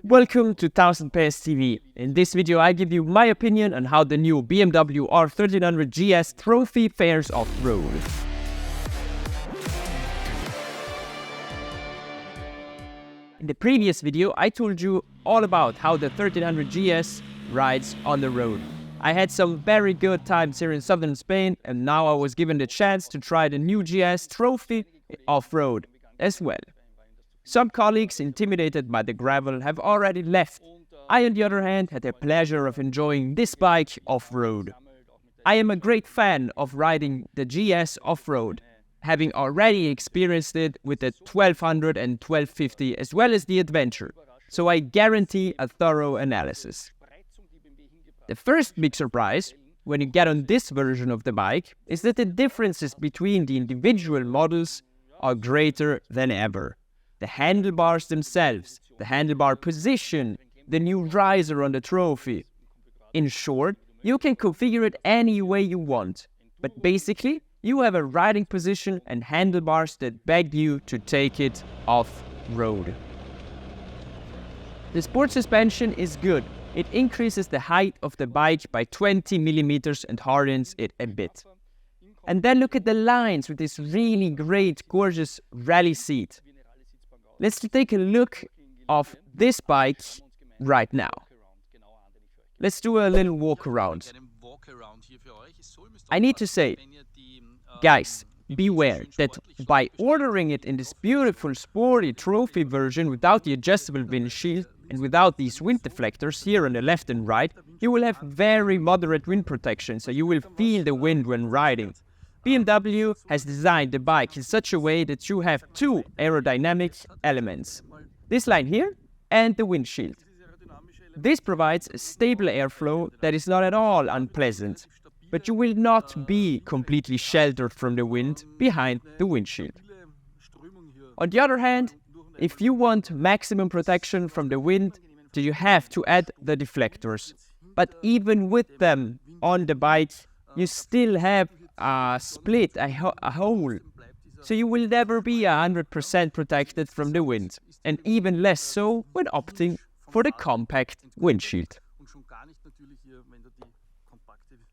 Welcome to 1000 PS TV. In this video I give you my opinion on how the new BMW R 1300 GS Trophy fares off-road. In the previous video I told you all about how the 1300 GS rides on the road. I had some very good times here in southern Spain, and now I was given the chance to try the new GS Trophy off-road as well. Some colleagues, intimidated by the gravel, have already left. I, on the other hand, had the pleasure of enjoying this bike off-road. I am a great fan of riding the GS off-road, having already experienced it with the 1200 and 1250 as well as the Adventure, so I guarantee a thorough analysis. The first big surprise, when you get on this version of the bike, is that the differences between the individual models are greater than ever. The handlebars themselves, the handlebar position, the new riser on the Trophy. In short, you can configure it any way you want, but basically you have a riding position and handlebars that beg you to take it off-road. The sport suspension is good. It increases the height of the bike by 20 millimeters and hardens it a bit. And then look at the lines with this really great, gorgeous rally seat. Let's take a look of this bike right now. Let's do a little walk around. I need to say, guys, beware that by ordering it in this beautiful sporty trophy version without the adjustable windshield and without these wind deflectors here on the left and right, you will have very moderate wind protection, so you will feel the wind when riding. BMW has designed the bike in such a way that you have two aerodynamic elements. This line here and the windshield. This provides a stable airflow that is not at all unpleasant, but you will not be completely sheltered from the wind behind the windshield. On the other hand, if you want maximum protection from the wind, then you have to add the deflectors. But even with them on the bike, you still have a split, a hole. So you will never be 100% protected from the wind, and even less so when opting for the compact windshield.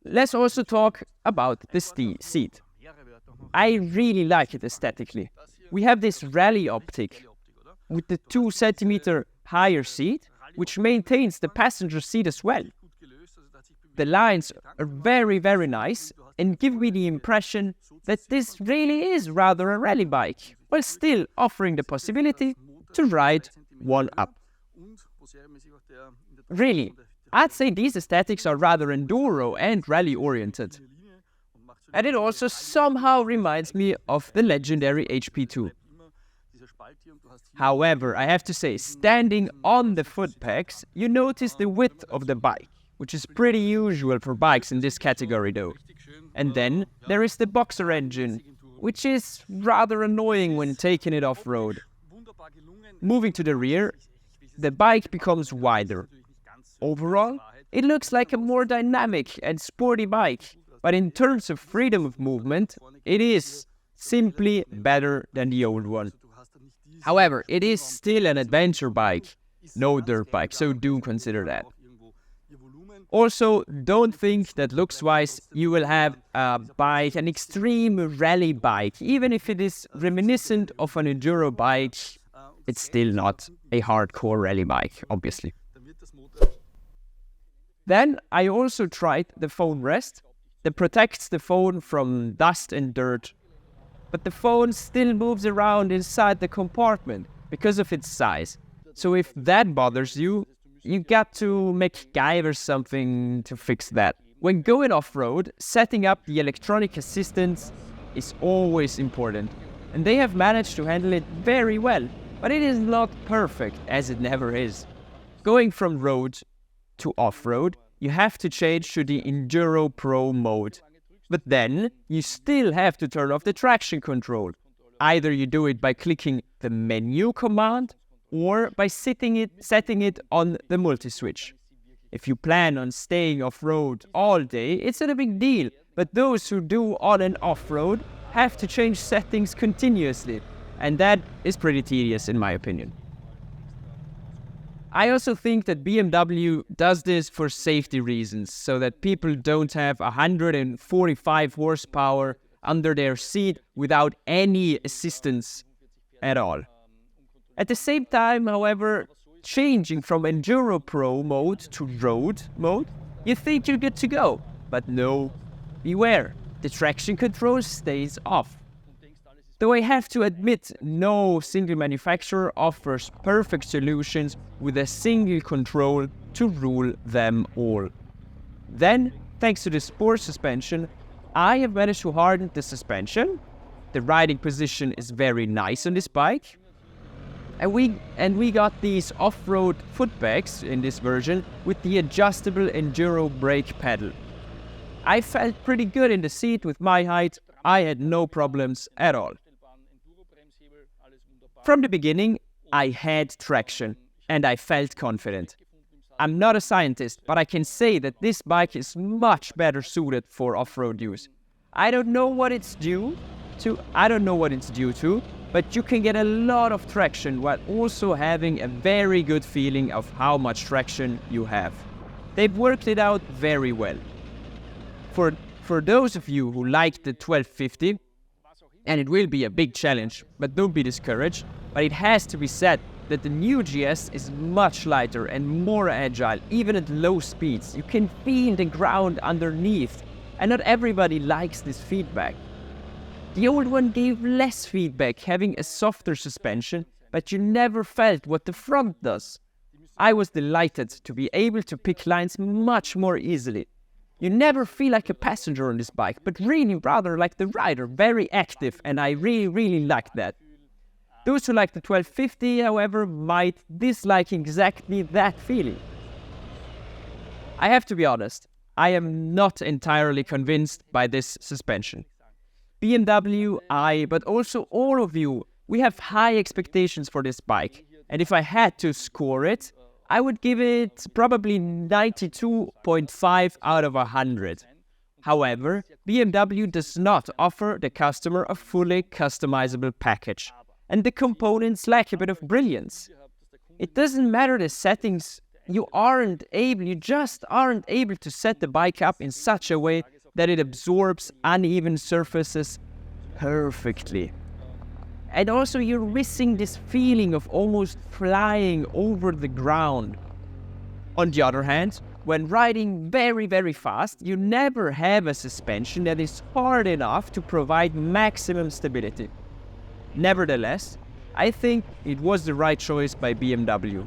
Let's also talk about the seat. I really like it aesthetically. We have this rally optic with the 2 centimeter higher seat, which maintains the passenger seat as well. The lines are very, very nice and give me the impression that this really is rather a rally bike, while still offering the possibility to ride one up. Really, I'd say these aesthetics are rather enduro and rally oriented. And it also somehow reminds me of the legendary HP2. However, I have to say, standing on the foot pegs, you notice the width of the bike, which is pretty usual for bikes in this category though. And then there is the boxer engine, which is rather annoying when taking it off-road. Moving to the rear, the bike becomes wider. Overall, it looks like a more dynamic and sporty bike, but in terms of freedom of movement, it is simply better than the old one. However, it is still an adventure bike, no dirt bike, so do consider that. Also, don't think that looks-wise you will have a bike, an extreme rally bike. Even if it is reminiscent of an enduro bike, it's still not a hardcore rally bike, obviously. Then I also tried the phone rest that protects the phone from dust and dirt. But the phone still moves around inside the compartment because of its size. So if that bothers you, you got to MacGyver something to fix that. When going off-road, setting up the electronic assistance is always important. And they have managed to handle it very well. But it is not perfect, as it never is. Going from road to off-road, you have to change to the Enduro Pro mode. But then, you still have to turn off the traction control. Either you do it by clicking the menu command, or by setting it on the multi-switch. If you plan on staying off-road all day, it's not a big deal, but those who do on and off-road have to change settings continuously, and that is pretty tedious in my opinion. I also think that BMW does this for safety reasons, so that people don't have 145 horsepower under their seat without any assistance at all. At the same time, however, changing from Enduro Pro mode to Road mode, you think you're good to go. But no, beware, the traction control stays off. Though I have to admit, no single manufacturer offers perfect solutions with a single control to rule them all. Then, thanks to the sport suspension, I have managed to harden the suspension. The riding position is very nice on this bike. And we got these off-road foot pegs in this version with the adjustable enduro brake pedal. I felt pretty good in the seat with my height. I had no problems at all. From the beginning, I had traction and I felt confident. I'm not a scientist, but I can say that this bike is much better suited for off-road use. I don't know what it's due to, but you can get a lot of traction while also having a very good feeling of how much traction you have. They've worked it out very well. For those of you who like the 1250, and it will be a big challenge, but don't be discouraged, but it has to be said that the new GS is much lighter and more agile, even at low speeds. You can feel the ground underneath, and not everybody likes this feedback. The old one gave less feedback, having a softer suspension, but you never felt what the front does. I was delighted to be able to pick lines much more easily. You never feel like a passenger on this bike, but really rather like the rider, very active, and I really like that. Those who like the 1250, however, might dislike exactly that feeling. I have to be honest, I am not entirely convinced by this suspension. BMW, but also all of you, we have high expectations for this bike. And if I had to score it, I would give it probably 92.5 out of 100. However, BMW does not offer the customer a fully customizable package, and the components lack a bit of brilliance. It doesn't matter the settings, you just aren't able to set the bike up in such a way that it absorbs uneven surfaces perfectly. And also you're missing this feeling of almost flying over the ground. On the other hand, when riding very fast, you never have a suspension that is hard enough to provide maximum stability. Nevertheless, I think it was the right choice by BMW.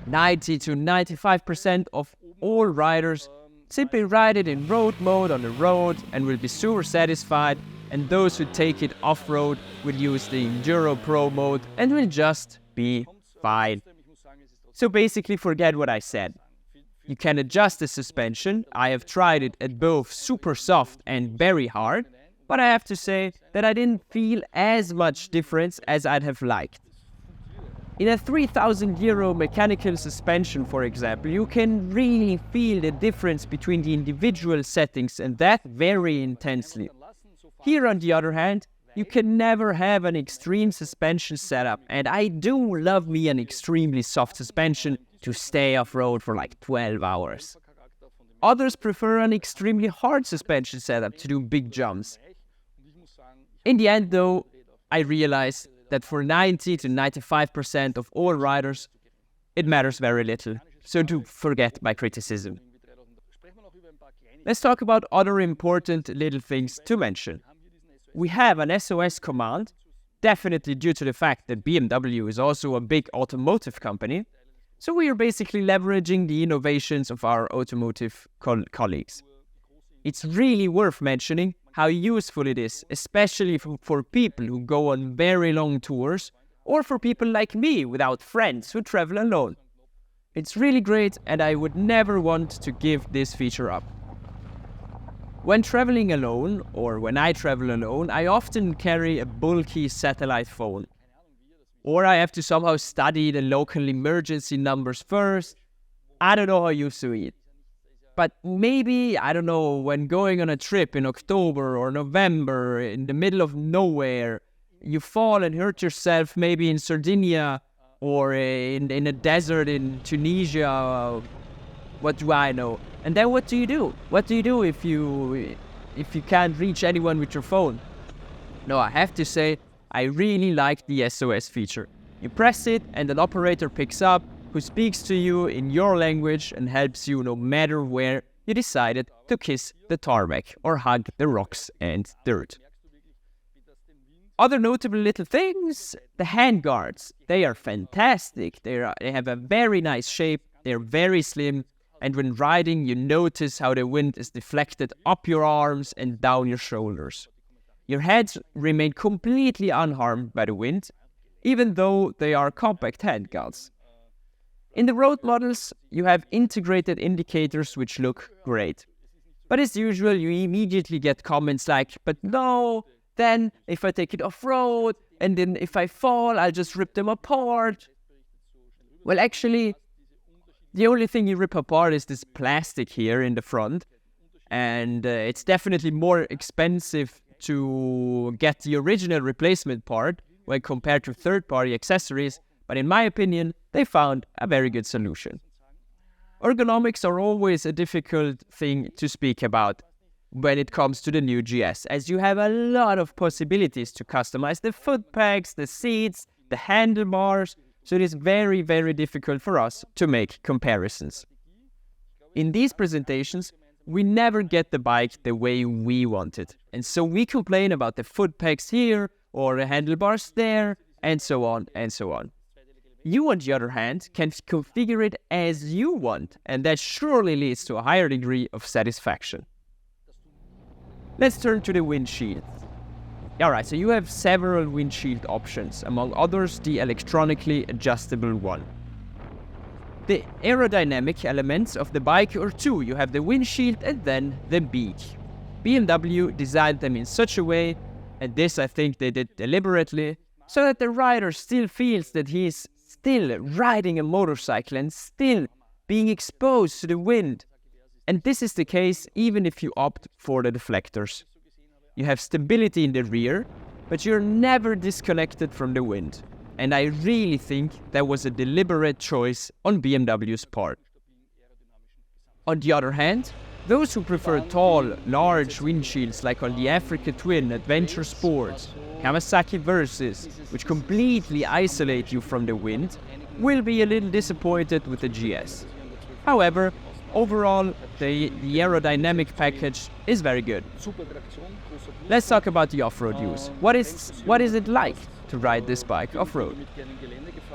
90 to 95% of all riders simply ride it in road mode on the road and will be super satisfied, and those who take it off-road will use the Enduro Pro mode and will just be fine. So basically forget what I said. You can adjust the suspension. I have tried it at both super soft and very hard, but I have to say that I didn't feel as much difference as I'd have liked. In a 3,000 euro mechanical suspension, for example, you can really feel the difference between the individual settings, and that very intensely. Here, on the other hand, you can never have an extreme suspension setup, and I do love me an extremely soft suspension to stay off-road for like 12 hours. Others prefer an extremely hard suspension setup to do big jumps. In the end, though, I realized that for 90 to 95% of all riders, it matters very little, so do forget my criticism. Let's talk about other important little things to mention. We have an SOS command, definitely due to the fact that BMW is also a big automotive company, so we are basically leveraging the innovations of our automotive colleagues. It's really worth mentioning how useful it is, especially for people who go on very long tours, or for people like me without friends who travel alone. It's really great, and I would never want to give this feature up. When traveling alone, or when I travel alone, I often carry a bulky satellite phone. Or I have to somehow study the local emergency numbers first. I don't know how you see it. But maybe, I don't know, when going on a trip in October or November in the middle of nowhere, you fall and hurt yourself maybe in Sardinia, or in a desert in Tunisia. What do I know? And then what do you do? What do you do if you can't reach anyone with your phone? No, I have to say, I really like the SOS feature. You press it and an operator picks up, who speaks to you in your language and helps you no matter where you decided to kiss the tarmac or hug the rocks and dirt. Other notable little things, the handguards. They are fantastic. They have a very nice shape. They're very slim. And when riding, you notice how the wind is deflected up your arms and down your shoulders. Your heads remain completely unharmed by the wind, even though they are compact handguards. In the road models, you have integrated indicators which look great. But as usual, you immediately get comments like, but no, then if I take it off-road, and then if I fall, I'll just rip them apart. Well, actually, the only thing you rip apart is this plastic here in the front. And it's definitely more expensive to get the original replacement part when compared to third-party accessories. But in my opinion, they found a very good solution. Ergonomics are always a difficult thing to speak about when it comes to the new GS, as you have a lot of possibilities to customize the foot pegs, the seats, the handlebars, so it is very, very difficult for us to make comparisons. In these presentations, we never get the bike the way we want it, and so we complain about the foot pegs here or the handlebars there, and so on and so on. You, on the other hand, can configure it as you want, and that surely leads to a higher degree of satisfaction. Let's turn to the windshield. Alright, so you have several windshield options, among others the electronically adjustable one. The aerodynamic elements of the bike are two. You have the windshield and then the beak. BMW designed them in such a way, and this I think they did deliberately, so that the rider still feels that he is still riding a motorcycle and still being exposed to the wind. And this is the case even if you opt for the deflectors. You have stability in the rear, but you're never disconnected from the wind. And I really think that was a deliberate choice on BMW's part. On the other hand, those who prefer tall, large windshields like on the Africa Twin Adventure Sports, Kawasaki Versys, which completely isolate you from the wind, will be a little disappointed with the GS. However, overall, the aerodynamic package is very good. Let's talk about the off-road use. What is it like to ride this bike off-road?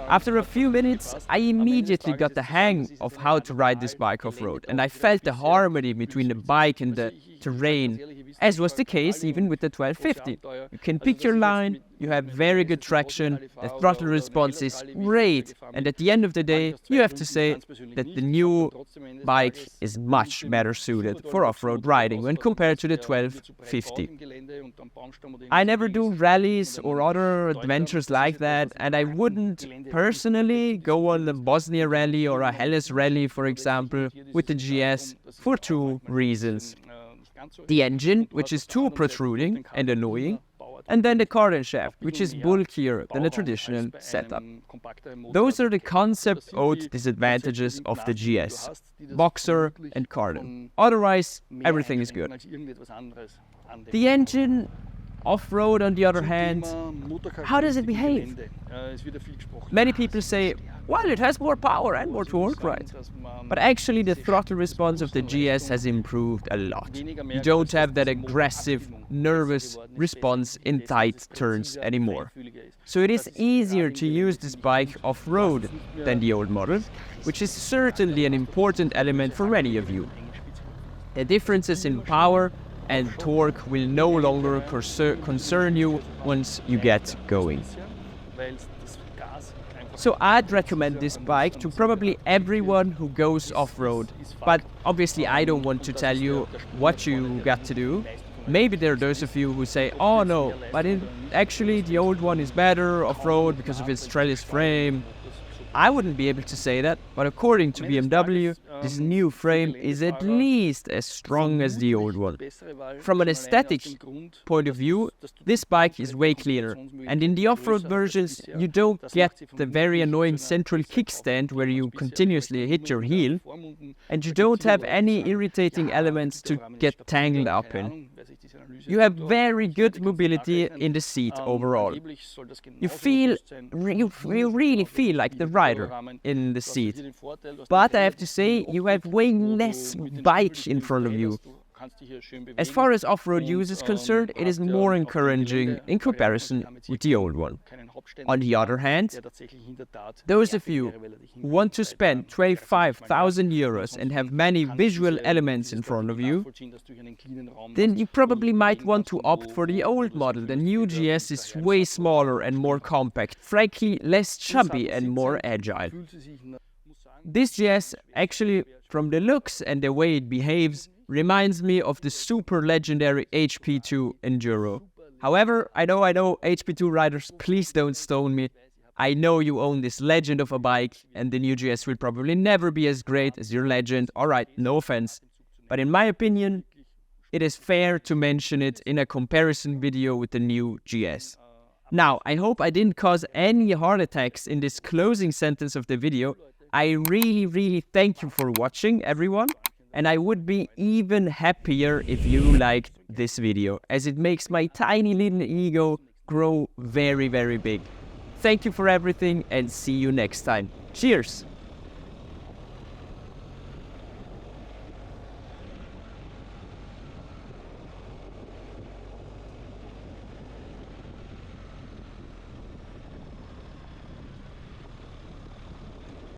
After a few minutes, I immediately got the hang of how to ride this bike off-road, and I felt the harmony between the bike and the terrain, as was the case even with the 1250. You can pick your line, you have very good traction, the throttle response is great, and at the end of the day, you have to say that the new bike is much better suited for off-road riding when compared to the 1250. I never do rallies or other adventures like that, and I wouldn't personally go on the Bosnia rally or a Helles rally, for example, with the GS for two reasons. The engine, which is too protruding and annoying, and then the cardan shaft, which is bulkier than a traditional setup. Those are the concept-owed disadvantages of the GS, boxer and cardan. Otherwise, everything is good. The engine off-road, on the other hand, how does it behave? Many people say, well, it has more power and more torque, right? But actually the throttle response of the GS has improved a lot. You don't have that aggressive, nervous response in tight turns anymore. So it is easier to use this bike off-road than the old model, which is certainly an important element for many of you. The differences in power and torque will no longer concern you once you get going. So I'd recommend this bike to probably everyone who goes off-road, but obviously I don't want to tell you what you got to do. Maybe there are those of you who say, oh no, but actually the old one is better off-road because of its trellis frame. I wouldn't be able to say that, but according to BMW, this new frame is at least as strong as the old one. From an aesthetic point of view, this bike is way cleaner, and in the off-road versions, you don't get the very annoying central kickstand where you continuously hit your heel, and you don't have any irritating elements to get tangled up in. You have very good mobility in the seat overall. You really feel like the rider in the seat. But I have to say, you have way less bike in front of you. As far as off-road use is concerned, it is more encouraging in comparison with the old one. On the other hand, those of you who want to spend 25,000 euros and have many visual elements in front of you, then you probably might want to opt for the old model. The new GS is way smaller and more compact, frankly less chubby and more agile. This GS, actually, from the looks and the way it behaves, reminds me of the super legendary HP2 Enduro. However, I know, HP2 riders, please don't stone me. I know you own this legend of a bike, and the new GS will probably never be as great as your legend. Alright, no offense. But in my opinion, it is fair to mention it in a comparison video with the new GS. Now, I hope I didn't cause any heart attacks in this closing sentence of the video. I really thank you for watching, everyone. And I would be even happier if you liked this video, as it makes my tiny little ego grow very big. Thank you for everything, and see you next time. Cheers!